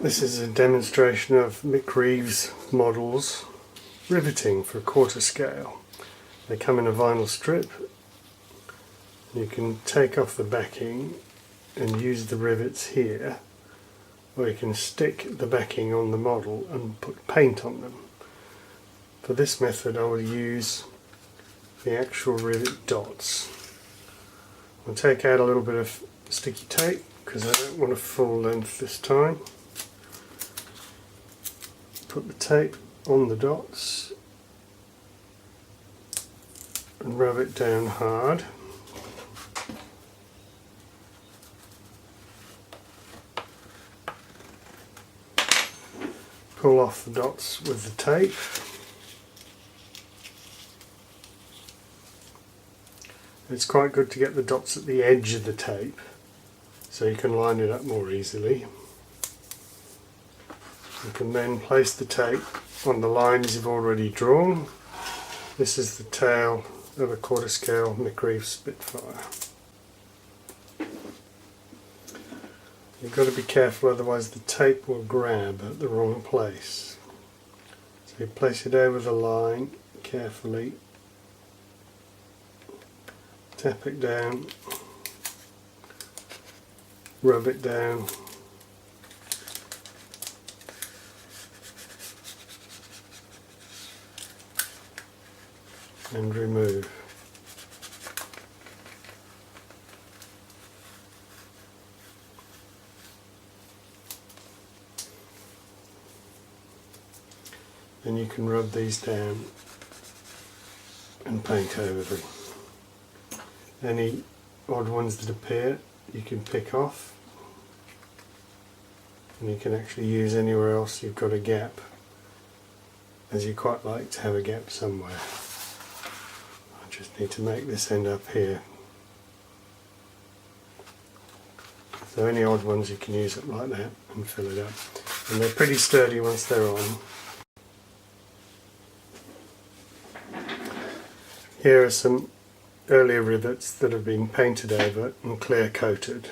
This is a demonstration of Mick Reeves models riveting for a quarter scale. They come in a vinyl strip. You can take off the backing and use the rivets here, or you can stick the backing on the model and put paint on them. For this method I will use the actual rivet dots. I'll take out a little bit of sticky tape because I don't want a full length this time. Put the tape on the dots and rub it down hard. Pull off the dots with the tape. It's quite good to get the dots at the edge of the tape so you can line it up more easily. You can then place the tape on the lines you've already drawn. This is the tail of a quarter scale Mick Reeves Spitfire. You've got to be careful, otherwise the tape will grab at the wrong place. So you place it over the line carefully, tap it down, rub it down, and remove. Then you can rub these down and paint over them. Any odd ones that appear you can pick off, and you can actually use anywhere else you've got a gap, as you quite like to have a gap somewhere. I just need to make this end up here. So any odd ones you can use it like that and fill it up. And they're pretty sturdy once they're on. Here are some earlier rivets that have been painted over and clear coated.